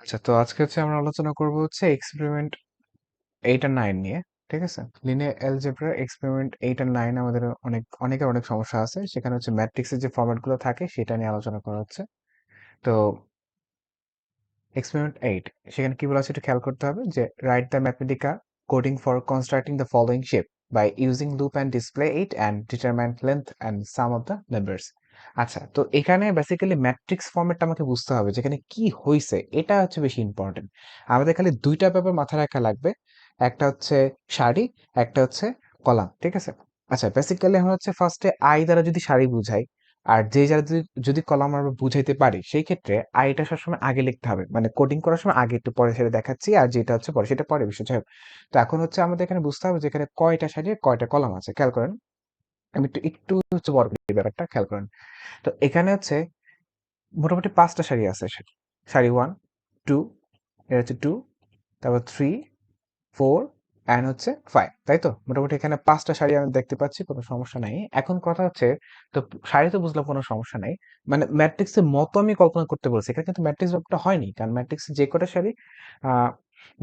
আচ্ছা, তো আজকে আমরা আলোচনা করব এক্সপেরিমেন্ট 8 আর 9 নিয়ে। ঠিক আছে? লিনিয়ার অ্যালজেব্রা এক্সপেরিমেন্ট 8 আর 9 আমাদের অনেকের অনেক সমস্যা আছে। সেখানে ম্যাট্রিক্সের যে ফরম্যাট গুলো থাকে সেটা নিয়ে আলোচনা করা হচ্ছে। তো এক্সপেরিমেন্ট 8 সেখানে কি বলা আছে একটু খেয়াল করতে হবে যে write the Mathematica coding for constructing the following shape by using loop and display it and determine length and sum of the numbers. আচ্ছা, তো এখানে বেসিক্যালি ম্যাট্রিক্স ফরম্যাটটা আমাকে বুঝতে হবে যেখানে কি হইছে, এটা বেশি ইম্পর্টেন্ট। আমাদের খালি দুইটা ব্যাপার মাথায় রাখা লাগবে, একটা সারি, একটা কলাম। ঠিক আছে? আচ্ছা, বেসিক্যালি আমরা ফার্স্টে আই দ্বারা যদি সারি বুঝাই আর যে যারা যদি যদি কলাম আমরা বুঝাইতে পারি, সেই ক্ষেত্রে আইটা সবসময় আগে লিখতে হবে, মানে কোডিং করার সময় আগে, একটু পরে সেটা দেখাচ্ছি, আর যেটা পরে সেটা পরে বিষয়। যাই হোক, তো এখন আমাদের এখানে বুঝতে হবে যে এখানে কয়টা সারি আর কয়টা কলাম আছে। খেয়াল করেন, আমি একটু একটু বড় করি ব্যাপারটা, খেয়াল করেন। তো এখানে মোটামুটি 5টা সারি আছে। সারি 1, 2, এটা 2, তারপর 3, 4 অ্যান্ড 5, তাই তো? মোটামুটি এখানে 5টা সারি আমি দেখতে পাচ্ছি, কোনো সমস্যা নাই। এখন কথা তো সারি তো বুঝলাম, কোনো সমস্যা নাই। মানে ম্যাট্রিক্সের মতো আমি কল্পনা করতে বলছি, এখানে কিন্তু ম্যাট্রিক্স ব্যাপারটা হয়নি, কারণ ম্যাট্রিক্সে যে কটা সারি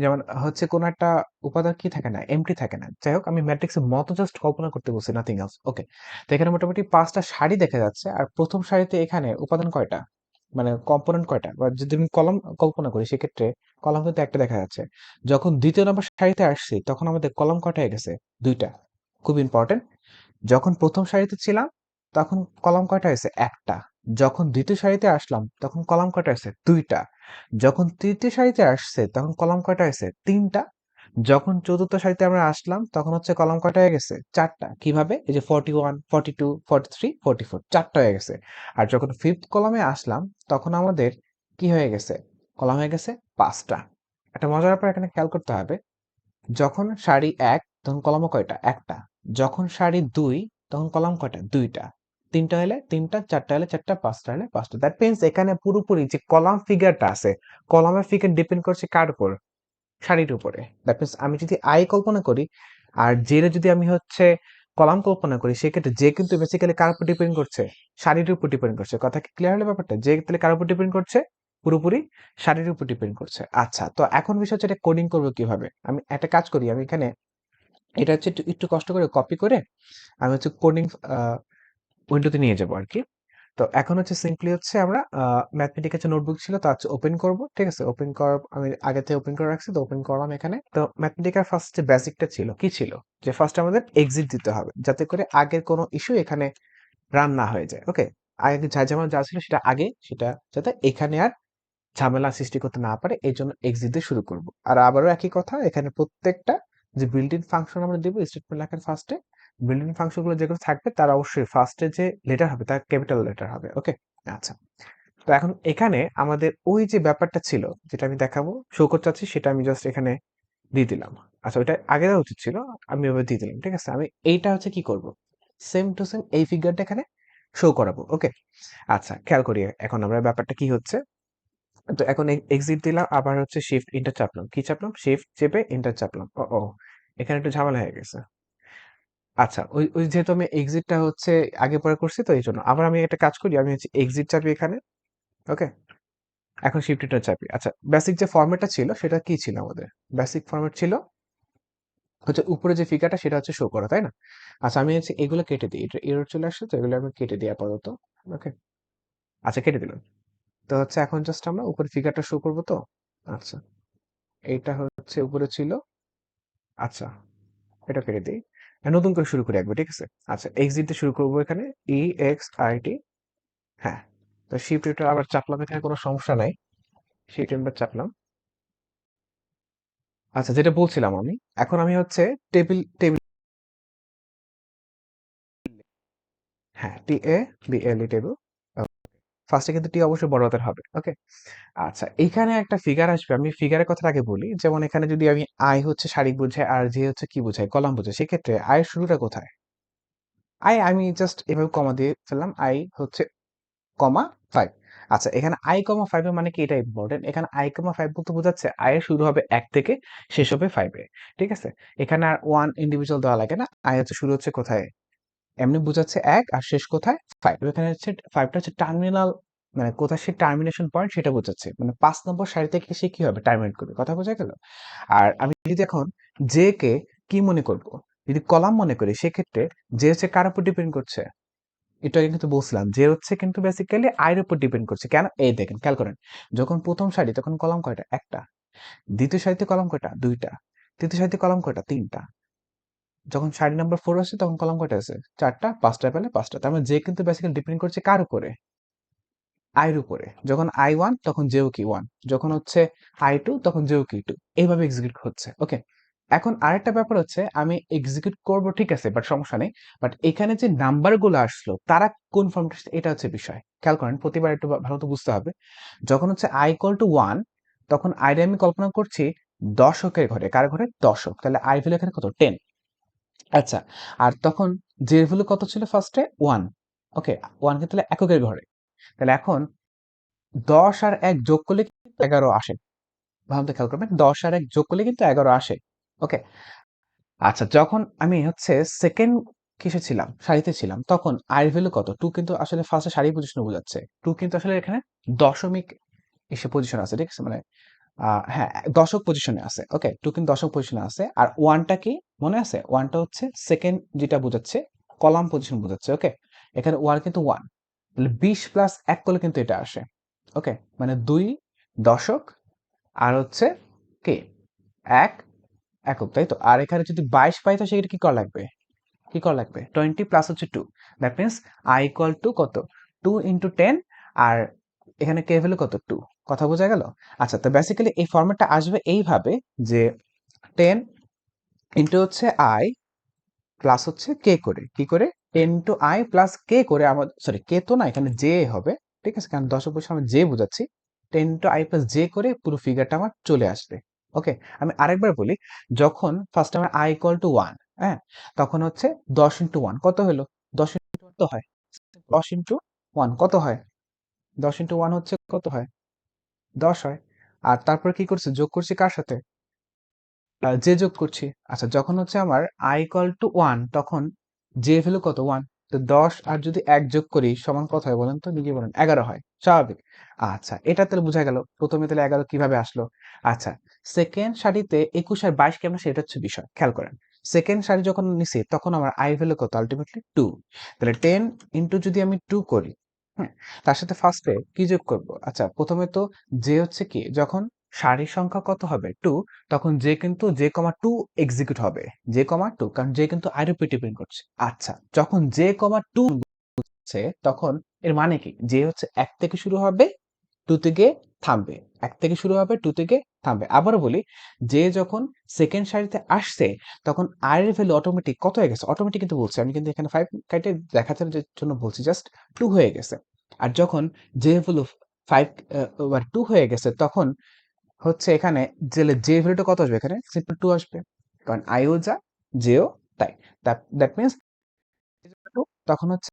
যেমন কোনো একটা উপাদান কি থাকে না, এমটি থাকে না। যাই হোক, আমি ম্যাট্রিক্সের মতো জাস্ট কল্পনা করতে বলছি, নাথিং এলস। ওকে, তো এখানে মোটামুটি 5টা সারি দেখা যাচ্ছে, আর প্রথম সারিতে এখানে উপাদান কয়টা, মানে কম্পোনেন্ট কয়টা, বা যদি আমি কলম কল্পনা করি সেক্ষেত্রে কলাম কিন্তু একটা দেখা যাচ্ছে। যখন দ্বিতীয় নম্বর সারিতে আসছি তখন আমাদের কলাম কয়টা হয়ে গেছে? 2টা। খুব ইম্পর্টেন্ট। যখন প্রথম সারিতে ছিলাম তখন কলাম কয়টা হয়েছে? একটা। যখন দ্বিতীয় সারিতে আসলাম তখন কলাম কয়টা হয়েছে? 2টা। যখন তৃতীয় সারিতে আসছে তখন কলাম কয়টা হয়েছে? 3টা। যখন চতুর্থ সারিতে আমরা আসলাম তখন কলাম কয়টা হয়ে গেছে? 4টা। কিভাবে? এই যে 41, 42, 43, 44, 4টা হয়ে গেছে। আর যখন ফিফথ কলামে আসলাম তখন আমাদের কি হয়ে গেছে? কলাম হয়ে গেছে 5টা। একটা মজার ব্যাপার এখানে খেয়াল করতে হবে, যখন সারি 1 তখন কলামও কয়টা? একটা। যখন সারি 2 তখন কলাম কয়টা? 2টা। 3টা হলে 3টা, 4টা হলে 4টা, 5টা হলে 5টা। দ্যাট মিন্স এখানে পুরোপুরি যে কলাম ফিগারটা আছে, কলামের ফিগার ডিপেন্ড করছে কার উপর? সারির উপরে। দ্যাট মিন্স আমি যদি আই কল্পনা করি আর জেরে যদি আমি কলাম কল্পনা করি, সেক্ষেত্রে যে কিন্তু বেসিক্যালি কার উপর ডিপেন্ড করছে? সারির উপর ডিপেন্ড করছে। কথা কি ক্লিয়ার হলো ব্যাপারটা? যে তাহলে কার উপর ডিপেন্ড করছে? পুরোপুরি সারির উপর ডিপেন্ড করছে। আচ্ছা, তো এখন বিষয় এটা কোডিং করবো কিভাবে? আমি একটা কাজ করি, আমি এখানে এটা একটু একটু কষ্ট করে কপি করে আমি কোডিং উইন্ডোতে নিয়ে যাবো আর কি। তো এখন সিম্পলি আমরা ম্যাথমেটিক্যাল যে নোটবুক ছিল তা ওপেন করব। ঠিক আছে? ওপেন কর, আমি আগে থেকে ওপেন করে রাখছি, তো ওপেন করলাম এখানে। তো ম্যাথমেটিক্যাল ফার্স্ট যে বেসিকটা ছিল, কি ছিল? যে ফার্স্ট আমাদের এক্সিট দিতে হবে, যাতে করে আগের কোনো ইস্যু এখানে রান না হয়ে যায়। ওকে, আগে যেমন যা ছিল সেটা আগে, সেটা যাতে এখানে আর ঝামেলা সৃষ্টি করতে না পারে, এই জন্য এক্সিট দিয়ে শুরু করব। আর আবারও একই কথা, এখানে প্রত্যেকটা যে বিল্ট ইন ফাংশন আমরা দেবো স্টেটমেন্ট লেখার ফার্স্টে, বিল্ট ইন ফাংশন গুলো যেগুলো থাকবে তার অবশ্যই ফার্স্টে যে লেটার হবে তার ক্যাপিটাল লেটার হবে। ওকে, আচ্ছা। তো এখন এখানে আমাদের ওই যে ব্যাপারটা ছিল যেটা আমি দেখাবো, শো করতে চাচ্ছি, সেটা আমি জাস্ট এখানে দিয়ে দিলাম। আচ্ছা, ওইটা আগে দেওয়া উচিত ছিল, আমি এবার দিয়ে দিলাম। ঠিক আছে, আমি এইটা কি করব, সেম টু সেম এই ফিগারটা এখানে শো করাবো। ওকে, আচ্ছা, খেয়াল করি এখন আমরা ব্যাপারটা কি হচ্ছে। তো এখন এক্সিট দিলাম, আবার শিফট ইন্টার চাপলাম। কি চাপলাম? শিফট চেপে ইন্টার চাপলাম। ও ও, এখানে একটু ঝামেলা হয়ে গেছে। আচ্ছা, ওই ওই যেহেতু আমি এক্সিটটা আগে পরে করছি, তো এই জন্য আবার আমি একটা কাজ করি, আমি এক্সিট চাপি এখানে। ওকে, এখন শিফট ইন্টার চাপি। আচ্ছা, বেসিক যে ফরম্যাটটা ছিল সেটা কি ছিল? আমাদের বেসিক ফরম্যাট ছিল উপরে যে ফিগারটা সেটা শো করা, তাই না? আচ্ছা, আমি এগুলো কেটে দিই, এটা এরর চলে আসছে, তো এগুলো আমি কেটে দিই আপাতত। ওকে, আচ্ছা, কেটে দিলাম। তো এখন জাস্ট আমরা উপরে ফিগারটা শো করবো তো। আচ্ছা, এইটা উপরে ছিল। আচ্ছা, এটা কেটে দিই, নতুন করে শুরু করি একবার। ঠিক আছে? আচ্ছা, এক্সিট দিয়ে শুরু করবো এখানে, EXIT। হ্যাঁ, তো শিফট এটা আবার চাপলাম, এখানে কোনো সমস্যা নাই। শিফট এবার চাপলাম। আচ্ছা, যেটা বলছিলাম আমি, এখন আমি টেবিল টেবিল, হ্যাঁ, TABLE টেবিল। ফার্স্টে কিন্তু টি অবশ্যই বড় হাতের হবে। ওকে, আচ্ছা, এখানে একটা ফিগার আসবে, আমি ফিগারের কথাটা আগে বলি। যেমন এখানে যদি আমি আই সারি বোঝায় আর যে কি বোঝায়? কলাম বোঝায়, সেক্ষেত্রে আয়ের শুরুটা কোথায়? আমি জাস্ট এভাবে কমা দিয়ে ফেললাম, আই কমা 5। আচ্ছা, এখানে আই কমা 5 এর মানে কি? এটা ইম্পর্টেন্ট। এখানে আই কমা 5 বলতে বোঝাচ্ছে আই এর শুরু হবে 1 থেকে, শেষ হবে 5 এ। ঠিক আছে? এখানে আর 1 ইন্ডিভিজুয়াল দেওয়া লাগে না। আই শুরু কোথায়? এমনি বোঝাচ্ছে 1 আর শেষ কোথায়? 5। এখানে 5টা টার্মিনাল মানে কোথায় সে টার্মিনেশন পয়েন্ট সেটা বোঝাচ্ছে, মানে 5 নম্বর সারি থেকে সে কি হবে টার্মিনেট করবে, কথা বোঝা গেল? আর আমি যদি এখন জে কে কি মনে করব, যদি কলাম মনে করি, সেক্ষেত্রে জে হচ্ছে কার উপর ডিপেন্ড করছে? এটা আগে কিন্তু বলছিলাম যে হচ্ছে কিন্তু বেসিক্যালি আই এর উপর ডিপেন্ড করছে। কেন? এই দেখেন খেয়াল করেন, যখন প্রথম সারি তখন কলাম কয়টা? একটা। দ্বিতীয় সারিতে কলাম কয়টা? দুইটা। তৃতীয় সারিতে কলাম কয়টা? তিনটা। যখন সারি নাম্বার 4 আসছে তখন কলাম কয়টা আছে? চারটা। পাঁচটা পেলে পাঁচটা। তার মানে যে কিন্তু বেসিক্যালি ডিপেন্ড করছে কার উপরে? আই এর উপরে। যখন আই 1 তখন জেও কি 1, যখন হচ্ছে আই 2 তখন জেও কি 2। এইভাবে এক্সিকিউট হচ্ছে। ওকে, এখন আরেকটা ব্যাপার হচ্ছে আমি এক্সিকিউট করব ঠিক আছে, বাট সমস্যা নেই। বাট এখানে যে নাম্বারগুলো আসলো তারা কোন ফর্মটা, এটা হচ্ছে বিষয়। খেয়াল করেন, প্রতিবার একটু ভালো তো বুঝতে হবে। যখন হচ্ছে আই ইকুয়াল টু 1 তখন আইরে আমি কল্পনা করছি দশকের ঘরে। কার ঘরে? দশক। তাহলে আই ভ্যালু এখানে কত? 10। আচ্ছা, আর তখন জে ভ্যালু কত ছিল ফার্স্টে? 1। ওকে, 1 কে তাহলে এককের ঘরে। তাহলে এখন 10 আর 1 যোগ করলে কিন্তু 11 আসে। ভালো খেয়াল করবেন, 10 আর 1 যোগ করলে কিন্তু 11 আসে। ওকে, আচ্ছা, যখন আমি হচ্ছে সেকেন্ড কিসে ছিলাম, সারিতে ছিলাম, তখন আই ভ্যালু কত? 2 কিন্তু আসলে ফার্স্টে সারি পজিশন বোঝাচ্ছে। 2 কিন্তু আসলে এখানে দশমিক এসে পজিশন আছে, ঠিক আছে? মানে হ্যাঁ, দশক পজিশনে আছে। ওকে, 2 কিন্তু দশক পজিশনে আছে। আর 1টা কি মনে আছে? 1টা হচ্ছে সেকেন্ড যেটা বোঝাচ্ছে, কলাম পজিশন বোঝাচ্ছে। ওকে, এখানে 1 কিন্তু 1, তাহলে 20 প্লাস 1 করলে কিন্তু এটা আসে। ওকে, মানে 2 দশক আর হচ্ছে কি 1 একক, তাই তো? আর এখানে যদি 22 পাই তো সেটা কি করা লাগবে? কি করা লাগবে? 20 প্লাস হচ্ছে 2। That means I equal to কত? 2 ইন্টু 10। আর এখানে কে ভ্যালু কত? 2। কথা বোঝা গেল? আচ্ছা, তো বেসিক্যালি এই ফর্মেটটা আসবে এইভাবে যে 10 ইন্টু হচ্ছে আই প্লাস হচ্ছে কে করে, কি করে 10 ইন্টু আই প্লাস কে করে, আমার সরি কে তো না, এখানে জে হবে, ঠিক আছে? কারণ দশক বসে আমি জে বোঝাচ্ছি। 10 ইন্টু আই প্লাস জে করে পুরো ফিগারটা আমার চলে আসবে। ওকে, আমি আরেকবার বলি, যখন ফার্স্ট আমার আই ইকুয়াল টু 1, হ্যাঁ, তখন হচ্ছে 10 ইন্টু 1 কত হলো? 10 ইন্টু 1 তো হয় 10 ইন্টু 1 কত হয়? 10 ইন্টু 1 হচ্ছে কত হয়? 10 হয়। আর তারপর কি করছে? যোগ করছি কার সাথে? যে যোগ করছি। আচ্ছা, যখন হচ্ছে আমার আই ইকুয়াল টু 1 তখন জে ভ্যালু কত? 1। তো 10 আর যদি 1 যোগ করি সমান কত হয় বলেন তো, নিজে বলেন। 11 হয়, স্বাভাবিক। আচ্ছা, এটা তাহলে বোঝা গেল প্রথমে তাহলে 11 কিভাবে আসলো। আচ্ছা, সেকেন্ড সারিতে 21 আর 22 কেমন সেটা হচ্ছে বিষয়, খেয়াল করেন। সেকেন্ড সারি যখন নিছি তখন আমার আই ভ্যালু কত? আলটিমেটলি 2। তাহলে 10 ইন্টু যদি আমি 2 করি, হ্যাঁ, তার সাথে ফার্স্টে কি যোগ করব? আচ্ছা, প্রথমে তো জে হচ্ছে কি, যখন সারির সংখ্যা কত হবে? 2, তখন যে কিন্তু জে কমা 2 এক্সিকিউট হবে। জে কমা 2, কারণ জে কিন্তু আই এর উপর ডিপেন্ড করছে। আচ্ছা, যখন জে কমা 2 হচ্ছে তখন এর মানে কি? জে হচ্ছে 1 থেকে শুরু হবে, 2 থেকে থামবে। 1 থেকে শুরু হবে, 2 থেকে থামবে। আবারও বলি, জে যখন সেকেন্ড সারিতে আসছে তখন আর এর ভ্যালু অটোমেটিক কত হয়ে গেছে? অটোমেটিক কিন্তু বলছি আমি, কিন্তু এখানে 5 কাইটে দেখাচ্ছের জন্য বলছি, জাস্ট 2 হয়ে গেছে। আর যখন জে ভ্যালু 5 2 হয়ে গেছে তখন হচ্ছে এখানে যে ভ্যালুটা কত আসবে? এখানে সিম্পল 2 আসবে, কারণ আইও যা জেও তাই। দ্যাট মিনস তখন হচ্ছে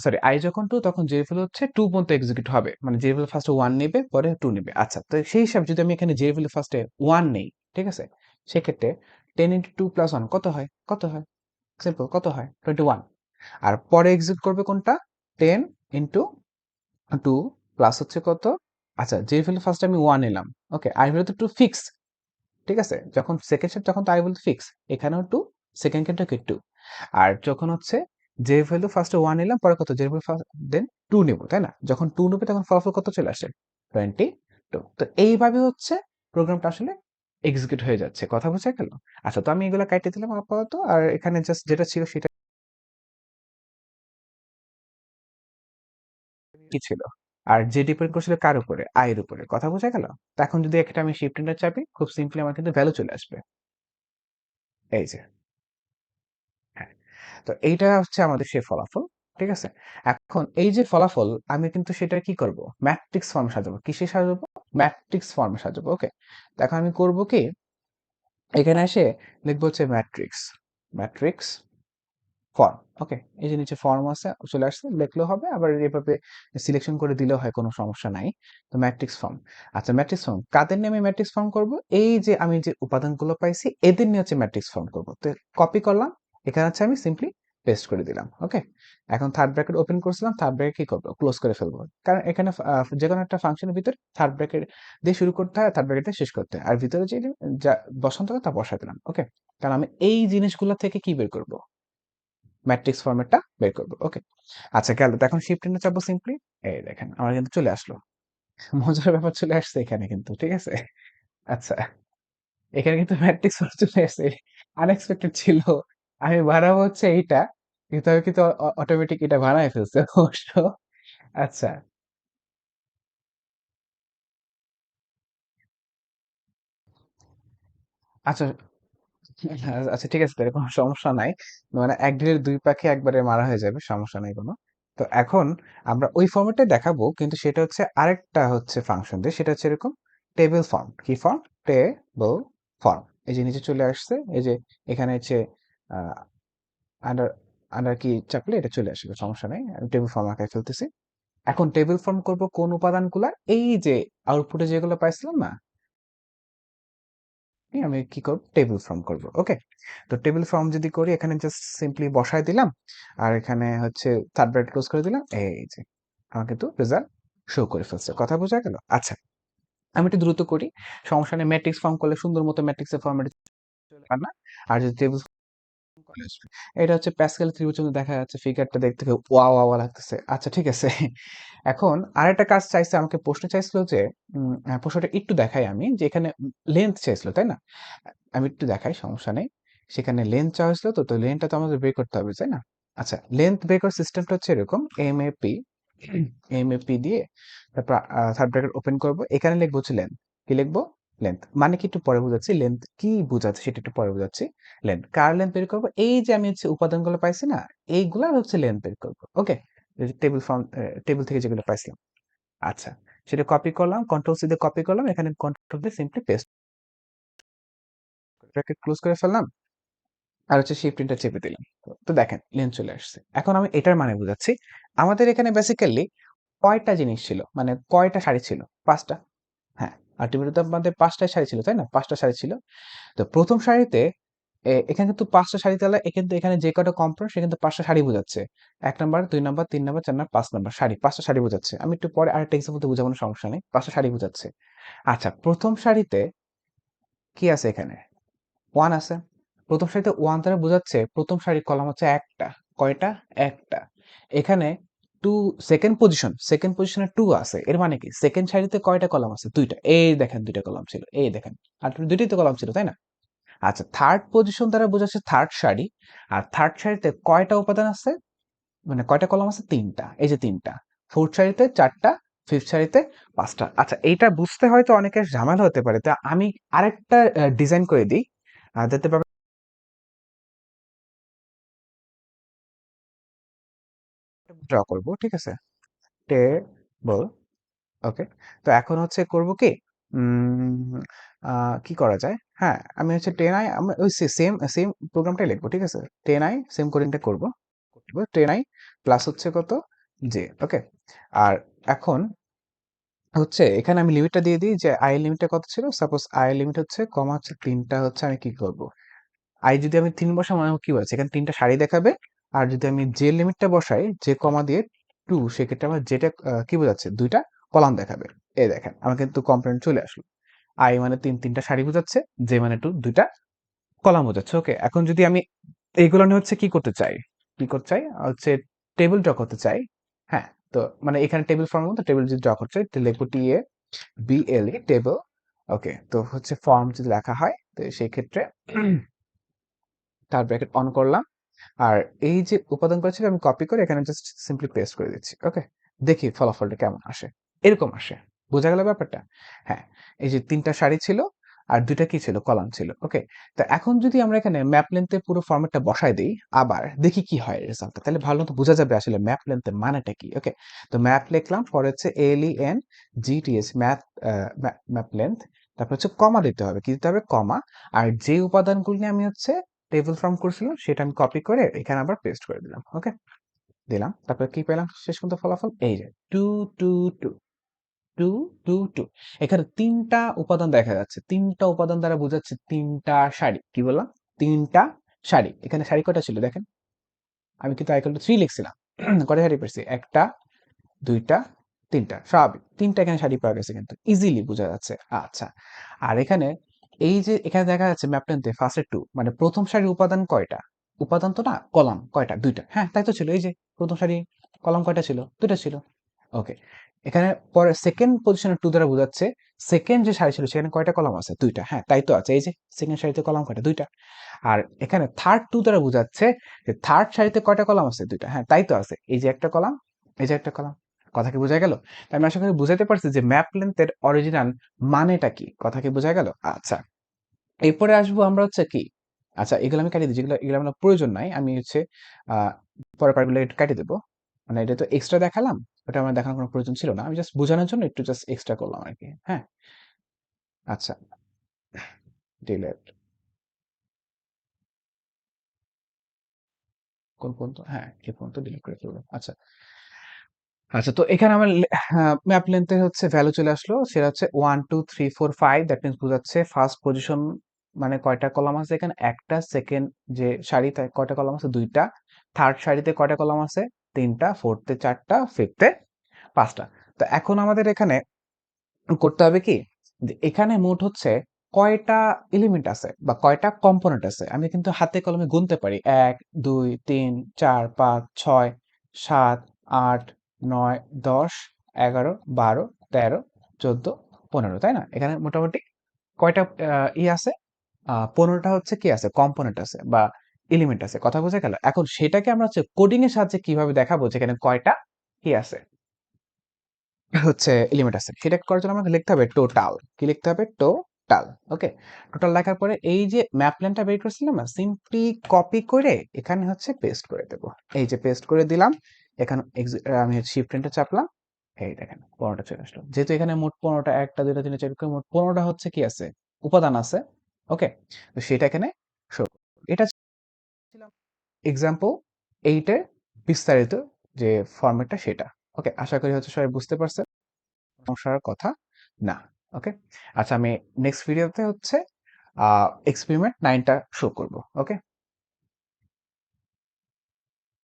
সরি আই যখন 2 তখন জে ভ্যালু হচ্ছে 2 পর্যন্ত এক্সিকিউট হবে, মানে জে ভ্যালু ফার্স্টে 1 নেবে পরে 2 নেবে। আচ্ছা, তো সেই হিসাবে যদি আমি এখানে জে ভ্যালু ফার্স্টে 1 নেই, ঠিক আছে, সেক্ষেত্রে 10 ইন্টু 2 প্লাস 1 কত হয়? কত হয়? সিম্পল কত হয়? 21। আর পরে এক্সিকিউট করবে কোনটা? 10 ইন্টু 2 প্লাস হচ্ছে কত? আচ্ছা, জে ভ্যালু ফার্স্টে আমি 1 নিলাম। ওকে, আই ভ্যালু তো 2 ফিক্স, ঠিক আছে? যখন সেকেন্ড শিফট তখন তো আই বলতে ফিক্স, এখানেও 2, সেকেন্ড ক্ষেত্রে কি 2। আর যখন হচ্ছে যে ভ্যালু ফার্স্টে 1 নিলাম পরে কত? যে ভ্যালু দেন 2 নেব, তাই না? যখন 2 নেবে তখন ফলাফল কত চলে আসে? 22। তো এইভাবে হচ্ছে প্রোগ্রামটা আসলে এক্সিকিউট হয়ে যাচ্ছে। কথা বুঝা গেল? আচ্ছা, তো আমি এগুলো কাটিয়ে দিলাম আপাতত, আর এখানে জাস্ট যেটা ছিল সেটা কি ছিল? আর যে ডিপেন্ড করছিল কার উপরে? আই এর উপরে। কথা বুঝা গেল? তো এখন যদি একটা আমি শিফট এন্টার চাপি, খুব সিম্পলি আমার কিন্তু ভ্যালু চলে আসবে। এই যে, হ্যাঁ। তো এইটা হচ্ছে আমাদের সেই ফলাফল, ঠিক আছে? এখন এই যে ফলাফল আমি কিন্তু সেটা কি করব? ম্যাট্রিক্স ফর্মে সাজাবো। কিসে সাজাবো? ম্যাট্রিক্স ফর্মে সাজাবো। ওকে, তো এখন আমি করব কি, এখানে এসে লিখবো হচ্ছে ম্যাট্রিক্স, ম্যাট্রিক্স ফর্ম। ওকে, এই যে নিচে ফর্ম আছে চলে আসছে, লিখলেও হবে, আবার এভাবে সিলেকশন করে দিলেও হয়, কোনো সমস্যা নাই। তো ম্যাট্রিক্স ফর্ম। আচ্ছা, ম্যাট্রিক্স ফর্ম কাদের নিয়ে আমি ম্যাট্রিক্স ফর্ম করব? এই যে আমি যে উপাদানগুলো পাইছি এদের নিয়ে হচ্ছে ম্যাট্রিক্স ফর্ম করব। তো কপি করলাম, এখানে হচ্ছে আমি সিম্পলি পেস্ট করে দিলাম। ওকে, এখন থার্ড ব্র্যাকেট ওপেন করছিলাম, থার্ড ব্র্যাকেট কি করবো, ক্লোজ করে ফেলবো, কারণ এখানে যে কোনো একটা ফাংশনের ভিতরে থার্ড ব্র্যাকেট দিয়ে শুরু করতে হয়, থার্ড ব্র্যাকেট দিয়ে শেষ করতে হয়, আর ভিতরে যে যা বসাতে হয় তা বসাই দিলাম। ওকে, কারণ আমি এই জিনিসগুলো থেকে কি বের করব, ম্যাট্রিক্স ফরম্যাটটা বের করবো। ওকে, আচ্ছা গেল। তো এখন শিফট এন্টার চাপবো সিম্পলি, এই দেখেন আমার কিন্তু চলে আসলো। মজার ব্যাপার চলে আসছে এখানে কিন্তু, ঠিক আছে। আচ্ছা, এখানে কিন্তু ম্যাট্রিক্স ফর্ম চলে আসছে, আনএক্সপেক্টেড ছিল। আমি বানাবো হচ্ছে এইটা, কিন্তু আমি কিন্তু অটোমেটিক এটা বানায় ফেলছে অবশ্য। আচ্ছা আচ্ছা আচ্ছা ঠিক আছে, তাহলে কোনো সমস্যা নাই। মানে এক ঢিলের দুই পাখি একবারে মারা হয়ে যাবে, সমস্যা নাই কোনো। তো এখন আমরা ওই ফর্মেটে দেখাবো, কিন্তু সেটা হচ্ছে আরেকটা হচ্ছে ফাংশন দিয়ে, সেটা হচ্ছে এরকম টেবিল ফর্ম। কি ফর্ম? Table form. এই যে নিচে চলে আসছে, এই যে এখানে হচ্ছে আন্ডার আন্ডার কি চাপলে এটা চলে আসবে, সমস্যা নেই। আমি টেবিল ফর্ম আঁকায় ফেলতেছি। এখন টেবিল ফর্ম করব কোন উপাদানগুলা, এই যে আউটপুটে যেগুলো পাইছিলাম না, আমি কি করব, টেবিল ফর্ম করব। ওকে, তো টেবিল ফর্ম যদি করি, এখানে জাস্ট সিম্পলি বসায় দিলাম, আর এখানে হচ্ছে থার্ড ব্র্যাকেট ক্লোজ করে দিলাম, এই যে আমার কিন্তু রেজাল্ট শো করে ফেলছে। কথা বোঝা গেল? আচ্ছা, আমি একটু দ্রুত করি, সমস্যা নেই। ম্যাট্রিক্স ফর্ম করলে সুন্দর মতো ম্যাট্রিক্সের ফর্মেটে চলে আসবে না, আর যদি টেবিল চলে আসবে। এটা হচ্ছে প্যাসকেল ত্রিভুজ দেখা যাচ্ছে, ফিগারটা দেখতে ওয়া ওয়া ওয়া লাগতেছে। আচ্ছা ঠিক আছে। এখন আরেকটা কাজ চাইছে আমাকে, প্রশ্ন চাইছিল যে প্রশ্নটা একটু দেখাই আমি, যে এখানে লেন্থ চাইছিল তাই না, আমি একটু দেখাই, সমস্যা নেই। সেখানে লেন্থ চাওয়া হয়েছিল, তো লেন্থটা তো আমাদের বের করতে হবে তাই না। আচ্ছা, লেন্থ বের করার সিস্টেমটা হচ্ছে এরকম, এমএপি দিয়ে তারপর থার্ড ব্র্যাকেট ওপেন করব, এখানে লিখবো হচ্ছে লেন্থ। কি লিখবো? লেন্থ। মানে কি একটু পরে বোঝাচ্ছি, লেন্থ কি বোঝাচ্ছে সেটা একটু পরে বোঝাচ্ছি। লেন্থ কার লেন্থ বের করবো, এই যে আমি হচ্ছে উপাদানগুলো পাইছি না, এইগুলার হচ্ছে লেন্থ বের করবো। ওকে, টেবিল ফর্ম, টেবিল থেকে যেগুলো পাইছিলাম। আচ্ছা, সেটা কপি করলাম, কন্ট্রোল সি দিয়ে কপি করলাম, এখানে কন্ট্রোল দিয়ে সিম্পলি পেস্ট, ব্র্যাকেট ক্লোজ করে ফেললাম, আর হচ্ছে শিফট এন্টার চেপে দিলাম। তো দেখেন লেন্থ চলে আসছে। এখন আমি এটার মানে বুঝাচ্ছি, আমাদের এখানে বেসিক্যালি কয়টা জিনিস ছিল, মানে কয়টা শাড়ি ছিল? ৫টা। হ্যাঁ, আলটিমেটলি তো আমাদের ৫টাই শাড়ি ছিল তাই না, ৫টা শাড়ি ছিল। তো প্রথম সারিতে এখানে কিন্তু ৫টা শাড়ি, তাহলে কিন্তু এখানে যে কটা কম্পোনেন্ট সে কিন্তু ৫টা শাড়ি বোঝাচ্ছে। ১ number, ২ number, ৩ number, ৪ number, ৫ number sari, ৫টা শাড়ি বোঝাচ্ছে। আমি একটু পরে আরেকটা এক্সাম্পল দিয়ে বুঝাবো, সমস্যা নেই। ৫টা শাড়ি বোঝাচ্ছে। আচ্ছা, প্রথম সারিতে কি আছে এখানে? 1 আছে। প্রথম সারিতে 1 দ্বারা বোঝাচ্ছে প্রথম সারির কলাম হচ্ছে একটা। কয়টা? একটা। এখানে 2 সেকেন্ড পজিশনে 2 আছে। এর মানে কি? সেকেন্ড সারিতে কয়টা কলাম আছে? ২ টা। এই দেখেন ২ টা কলাম ছিল। এই দেখেন। আর ২ টাই তো কলাম ছিল, তাই না? আচ্ছা, থার্ড পজিশন দ্বারা বোঝাচ্ছে থার্ড সারি। আর থার্ড সারিতে কয়টা উপাদান আছে? মানে কয়টা কলাম আছে? ৩ টা। এই যে ৩ টা। ফোর্থ সারিতে ৪ টা, ফিফথ সারিতে ৫ টা। আচ্ছা, এইটা বুঝতে হয়তো অনেকের ঝামেলা হতে পারে। তা আমি আরেকটা ডিজাইন করে দিই, যাতে ড্র করব, ঠিক আছে? টেবল। ওকে, তো এখন হচ্ছে করব কি, উম, কি করা যায়, হ্যাঁ আমি হচ্ছে 10i, আমি ওই সেম সেম প্রোগ্রামটাই লিখবো, ঠিক আছে। 10i সেম কোডিংটা করব। 10i প্লাস হচ্ছে কত, জে। ওকে, আর এখন হচ্ছে এখানে আমি লিমিটটা দিয়ে দিই, যে আই লিমিটটা কত ছিল, সাপোজ আই লিমিট হচ্ছে কমা হচ্ছে 3টা, হচ্ছে আমি কি করব, আই যদি আমি 3 বসাই, মানে কি বলছে, এখানে 3টা সারি দেখাবে। আর যদি আমি যে লিমিটটা বসাই, যে কমা দিয়ে 2, সেক্ষেত্রে আমার যেটা কি বোঝাচ্ছে, 2টা কলাম দেখাবে। এই দেখেন আমার কিন্তু কম্পোনেন্ট চলে আসলো। আই মানে 3টা সারি বোঝাচ্ছে, যে মানে 2টা কলাম বোঝাচ্ছে। ওকে, এখন যদি আমি এইগুলো নিয়ে হচ্ছে কি করতে চাই, কি করতে চাই হচ্ছে টেবিল ড্র করতে চাই। হ্যাঁ, তো মানে এখানে টেবিল ফর্মের মতো টেবিল যদি ড্র করতে চাই, তাহলে লিখবো বিএলই টেবিল। ওকে, তো হচ্ছে ফর্ম যদি লেখা হয়, তো সেই ক্ষেত্রে তার ব্র্যাকেট অন করলাম, আর এই যে উপাদানগুলো ছিল আমি কপি করে এখানে জাস্ট সিম্পলি পেস্ট করে দিচ্ছি। ওকে, দেখি ফলাফলটা কেমন আসে। এরকম আসে। বোঝা গেল ব্যাপারটা? হ্যাঁ, এই যে 3টা সারি ছিল, আর 2টা কি ছিল, কলাম ছিল। ওকে, তো এখন যদি আমরা এখানে ম্যাপ লেন্থে পুরো ফরম্যাটটা বসাই দিই, আবার দেখি কি হয় রেজাল্টটা, তাহলে ভালো মতো বোঝা যাবে আসলে ম্যাপ লেন্থের মানেটা কি। ওকে, তো ম্যাপ লিখলাম, পরে হচ্ছে LENGTH, ম্যাপ, ম্যাপ লেন্থ, তারপর হচ্ছে কমা দিতে হবে। কি দিতে হবে? কমা। আর যে উপাদানগুলো নিয়ে আমি হচ্ছে টেবিল ফর্ম করছিলাম, সেটা আমি কপি করে এখানে আবার পেস্ট করে দিলাম। ওকে, দিলাম, তারপরে কি পেলাম শেষ পর্যন্ত ফলাফল, এই যে two two two two two. এখানে 3টা উপাদান দেখা যাচ্ছে, 3টা উপাদান দ্বারা বোঝাচ্ছে 3টা সারি। কি বললাম? 3টা সারি। এখানে সারি কয়টা ছিল দেখেন, আমি কিন্তু i equal to 3 লিখছিলাম। কয়টা সারি পেয়েছি? একটা, দুইটা, তিনটা। স্বাভাবিক, তিনটা এখানে সারি পাওয়া গেছে, কিন্তু ইজিলি বোঝা যাচ্ছে। আচ্ছা, আর এখানে এই যে এখানে দেখা যাচ্ছে ম্যাপ লেন্থে ফার্স্টে 2, মানে প্রথম সারির উপাদান কয়টা? উপাদান তো না, কলাম কয়টা? দুইটা। হ্যাঁ, তাই তো ছিল। এই যে প্রথম সারি কলাম কয়টা ছিল? দুইটা ছিল। ওকে, এখানে পরে সেকেন্ড পজিশনে 2 দ্বারা বোঝাচ্ছে সেকেন্ড যে সারি ছিল সেখানে কয়টা কলাম আছে? দুইটা। হ্যাঁ, তাই তো আছে। এই যে সেকেন্ড সারিতে কলাম কয়টা? দুইটা। আর এখানে থার্ড 2 দ্বারা বোঝাচ্ছে যে থার্ড সারিতে কয়টা কলাম আছে? দুইটা। হ্যাঁ, তাই তো আছে। এই যে একটা কলাম, এই যে একটা কলাম। কথা কি বোঝা গেল? তাই আমি আশা করি বুঝাতে পারছি যে ম্যাপ লেন্থের অরিজিনাল মানেটা কি। কথা কি বোঝা গেল? আচ্ছা, এরপরে আসবো আমরা হচ্ছে কি, আচ্ছা এগুলো আমি কাটিয়ে দিই, যেগুলো এগুলো আমার প্রয়োজন নাই, আমি হচ্ছে আহ পরের পার্টগুলো একটু কাটিয়ে দেবো। মানে এটা তো এক্সট্রা দেখালাম, ওটা আমার দেখানোর কোনো প্রয়োজন ছিল না, আমি জাস্ট বোঝানোর জন্য একটু জাস্ট এক্সট্রা করলাম আর কি। হ্যাঁ, আচ্ছা, ডিলেট কোন পর্যন্ত? হ্যাঁ, এই পর্যন্ত ডিলিট করে ফেলবো। আচ্ছা, আচ্ছা, তো এখানে আমার ম্যাপ লেন্থের হচ্ছে ভ্যালু চলে আসলো, সেটা হচ্ছে 1 2 3 4 5। দ্যাট মিনস বোঝাচ্ছে ফার্স্ট পজিশন মানে কয়টা কলাম আছে এখানে? একটা। সেকেন্ড যে সারিতে কয়টা কলাম আছে? দুইটা। থার্ড সারিতে কয়টা কলাম আছে? তিনটা। ফোর্থে চারটা, ফিফথে পাঁচটা। তো এখন আমাদের এখানে করতে হবে কি, যে এখানে মোট হচ্ছে কয়টা এলিমেন্ট আছে বা কয়টা কম্পোনেন্ট আছে আমি কিন্তু হাতে কলমে গুনতে পারি। 1 2 3 4 5 6 7 8 9 10 11 12 13 14, তাই না? এখানে মোটামুটি কয়টা ই আছে? 15টা হচ্ছে কি আছে? কম্পোনেন্ট আছে বা এলিমেন্ট আছে। কথা বোঝা গেল? এখন সেটাকে আমরা হচ্ছে কোডিং এর সাহায্যে কিভাবে দেখাবো যে এখানে কয়টা কি আছে, হচ্ছে এলিমেন্ট আছে, সেটা করার জন্য আমাকে লিখতে হবে টোটাল। কি লিখতে হবে? টোটাল। ওকে, টোটাল লেখার পরে এই যে ম্যাপ প্ল্যানটা বের করছিলাম না, সিম্পলি কপি করে এখানে হচ্ছে পেস্ট করে দেব। এই যে পেস্ট করে দিলাম। এখানে আমি শিফট এন্টার চাপলাম। এই দেখেন 15টা চলে আসলো। যেহেতু এখানে মোট 15টা, একটা দুইটা তিনটা চারটা মোট 15টা হচ্ছে কি আছে? উপাদান আছে। ওকে, তো সেটা এখানে শো। এটা ছিল এক্সাম্পল 8 এর বিস্তারিত যে ফরম্যাটটা সেটা। ওকে, আশা করি হচ্ছে সবাই বুঝতে পারছে, সমস্যার কথা না। ওকে, আচ্ছা, আমি নেক্সট ভিডিওতে হচ্ছে এক্সপেরিমেন্ট 9টা শো করব। ওকে।